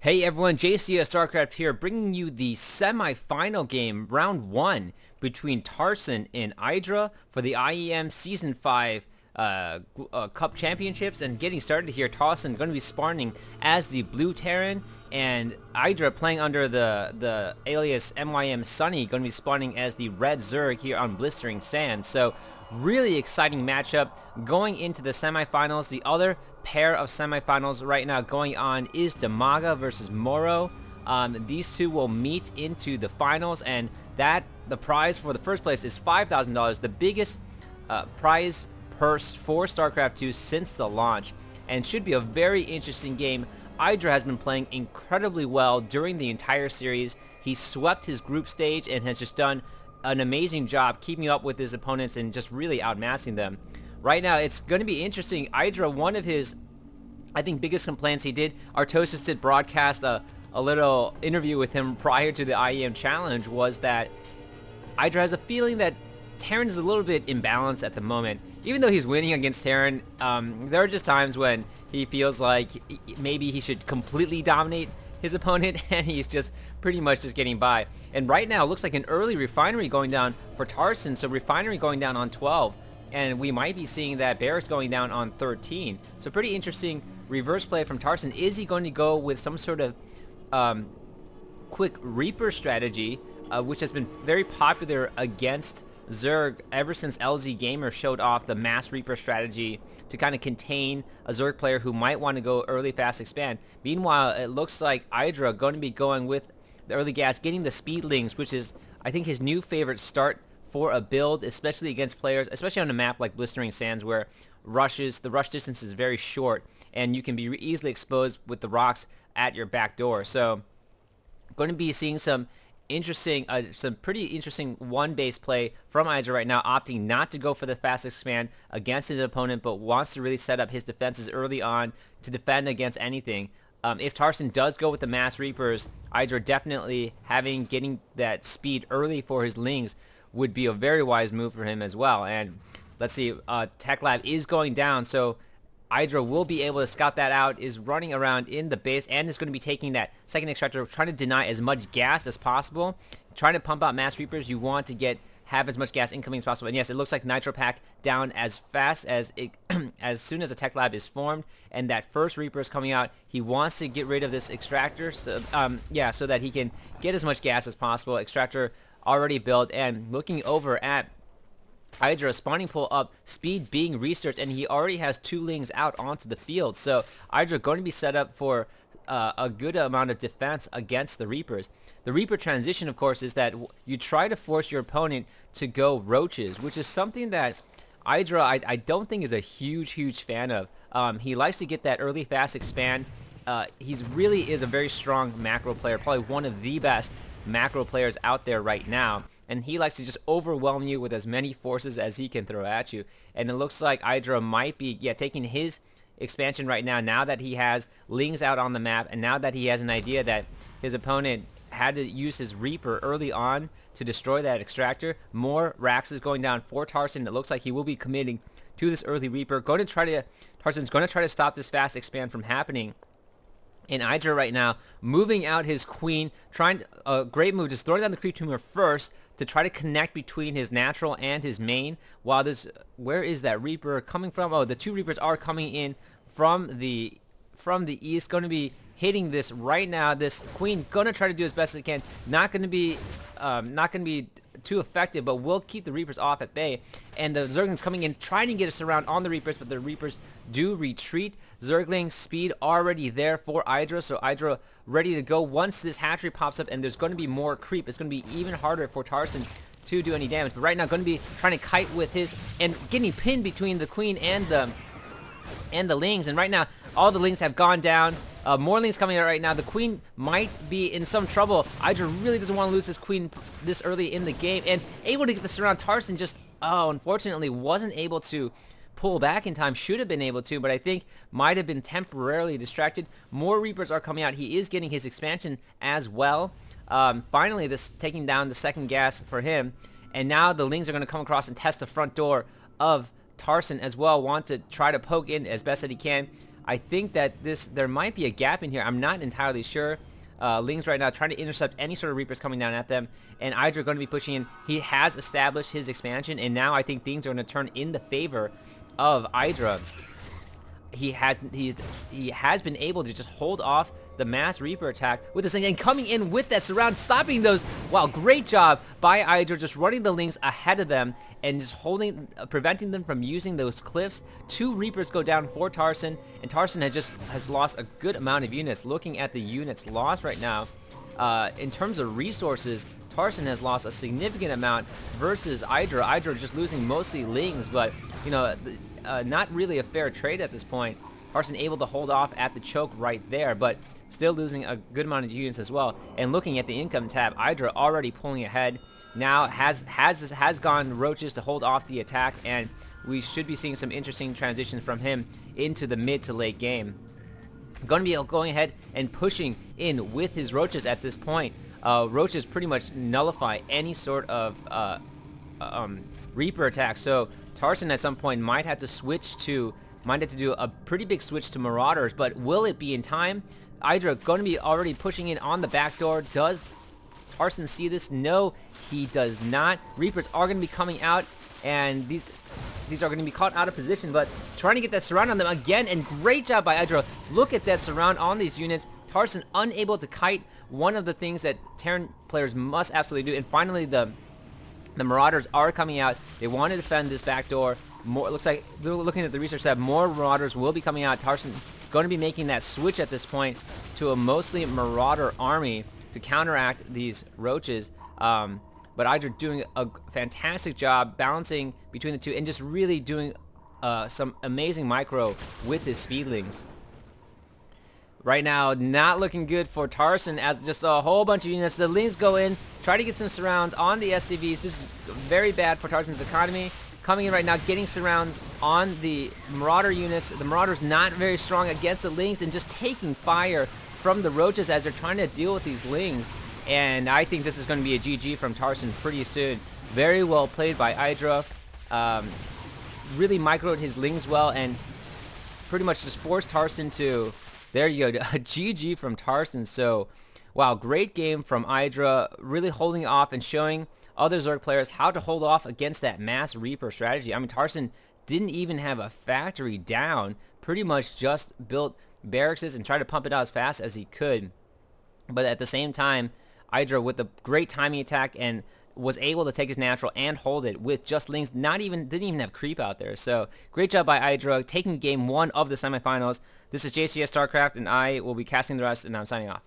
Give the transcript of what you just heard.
Hey everyone, JCS StarCraft here, bringing you the semi-final game, round 1, between Tarson and Idra for the IEM Season V Cup Championships. And getting started here, Tarson going to be sparring as the Blue Terran, and Idra playing under the alias MYM Sunny, going to be spawning as the Red Zerg here on Blistering Sands. So really exciting matchup going into the semifinals. The other pair of semifinals right now going on is Damaga versus Moro. These two will meet into the finals, and the prize for the first place is $5,000, the biggest prize purse for StarCraft 2 since the launch, and should be a very interesting game. Idra has been playing incredibly well during the entire series. He swept his group stage and has just done an amazing job keeping up with his opponents and just really outmassing them. Right now, it's going to be interesting. Idra, one of his, I think, biggest complaints he did, Artosis did broadcast a little interview with him prior to the IEM challenge, was that Idra has a feeling that Terran is a little bit imbalanced at the moment. Even though he's winning against Terran, there are just times when he feels like maybe he should completely dominate his opponent, and he's just pretty much just getting by. And right now, it looks like an early refinery going down for Tarson, so refinery going down on 12. And we might be seeing that barracks going down on 13. So pretty interesting reverse play from Tarson. Is he going to go with some sort of quick Reaper strategy, which has been very popular against Zerg ever since LZ Gamer showed off the mass Reaper strategy to kind of contain a Zerg player who might want to go early fast expand. Meanwhile, it looks like Idra going to be going with the early gas, getting the speedlings, which is, I think, his new favorite start for a build, especially against players, especially on a map like Blistering Sands, where the rush distance is very short and you can be easily exposed with the rocks at your back door. So going to be seeing some pretty interesting one-base play from Idra right now, opting not to go for the fast expand against his opponent, but wants to really set up his defenses early on to defend against anything. If Tarson does go with the mass Reapers, Idra definitely getting that speed early for his Lings would be a very wise move for him as well. And let's see, Tech Lab is going down, so Idra will be able to scout that out, is running around in the base, and is going to be taking that second extractor, trying to deny as much gas as possible. Trying to pump out mass Reapers, you want to have as much gas incoming as possible. And yes, it looks like Nitro Pack down as fast as as soon as the Tech Lab is formed, and that first Reaper is coming out. He wants to get rid of this extractor, so so that he can get as much gas as possible. Extractor already built, and looking over at Idra, spawning pool up, speed being researched, and he already has 2 Lings out onto the field. So Idra going to be set up for a good amount of defense against the Reapers. The Reaper transition, of course, is that you try to force your opponent to go roaches, which is something that Idra I don't think is a huge fan of. He likes to get that early fast expand. He really is a very strong macro player, probably one of the best macro players out there right now. And he likes to just overwhelm you with as many forces as he can throw at you. And it looks like Idra might be taking his expansion right now that he has Lings out on the map, and now that he has an idea that his opponent had to use his Reaper early on to destroy that extractor. More racks is going down for Tarson. It looks like he will be committing to this early Reaper. Tarson's going to try to stop this fast expand from happening. And Idra right now moving out his queen, trying a great move, just throwing down the creep tumor first to try to connect between his natural and his main. While where is that Reaper coming from? Oh, the 2 Reapers are coming in from the east, going to be hitting this right now. This queen going to try to do as best as it can. Not going to be too effective, but will keep the Reapers off at bay. And the Zerglings coming in, trying to get us around on the Reapers, but the Reapers do retreat. Zergling speed already there for Idra, so Idra ready to go once this hatchery pops up, and there's going to be more creep. It's going to be even harder for Tarson to do any damage. But right now, going to be trying to kite with his, and getting pinned between the queen and the Lings. And right now, all the Lings have gone down. More Lings coming out right now. The queen might be in some trouble. Idra really doesn't want to lose this queen this early in the game, and able to get this around. Tarson just, unfortunately, wasn't able to pull back in time. Should have been able to, but I think might have been temporarily distracted. More Reapers are coming out. He is getting his expansion as well. Finally, this taking down the second gas for him, and now the Lings are going to come across and test the front door of Tarson as well. Want to try to poke in as best that he can. I think that there might be a gap in here. I'm not entirely sure. Lings right now trying to intercept any sort of Reapers coming down at them, and Idra going to be pushing in. He has established his expansion, and now I think things are going to turn in the favor of Idra. He has been able to just hold off the mass Reaper attack with this thing, and coming in with that surround, stopping those. Wow, great job by Idra, just running the Lings ahead of them and just preventing them from using those cliffs. 2 Reapers go down for Tarson, and Tarson has lost a good amount of units. Looking at the units lost right now, in terms of resources, Tarson has lost a significant amount versus Idra. Idra just losing mostly Lings, but you know, not really a fair trade at this point. Tarson able to hold off at the choke right there, but still losing a good amount of units as well. And looking at the income tab, Idra already pulling ahead. Now has gone Roaches to hold off the attack, and we should be seeing some interesting transitions from him into the mid to late game. Going to be going ahead and pushing in with his Roaches at this point. Roaches pretty much nullify any sort of Reaper attack, so Tarson at some point might have to do a pretty big switch to Marauders, but will it be in time? Idra going to be already pushing in on the back door. Does Tarson see this? No, he does not. Reapers are going to be coming out, and these are going to be caught out of position, but trying to get that surround on them again, and great job by Idra. Look at that surround on these units. Tarson unable to kite, one of the things that Terran players must absolutely do. And finally, the Marauders are coming out. They want to defend this back door. More, looks like, looking at the research tab, more Marauders will be coming out. Tarson going to be making that switch at this point to a mostly Marauder army to counteract these Roaches. But Idra doing a fantastic job balancing between the two and just really doing some amazing micro with his Speedlings. Right now, not looking good for Tarson, as just a whole bunch of units. The Lings go in, try to get some surrounds on the SCVs. This is very bad for Tarson's economy. Coming in right now, getting surround on the Marauder units. The Marauders not very strong against the Lings, and just taking fire from the Roaches as they're trying to deal with these Lings. And I think this is going to be a GG from Tarson pretty soon. Very well played by Idra. Really microed his Lings well, and pretty much just forced Tarson to... There you go, a GG from Tarson. So, wow, great game from Idra, really holding off and showing other Zerg players how to hold off against that mass Reaper strategy. I mean, Tarson didn't even have a factory down, pretty much just built barracks and tried to pump it out as fast as he could. But at the same time, Idra with a great timing attack and was able to take his natural and hold it with just Lings. Didn't even have creep out there. So great job by Idra taking game 1 of the semifinals. This is JCS StarCraft, and I will be casting the rest, and I'm signing off.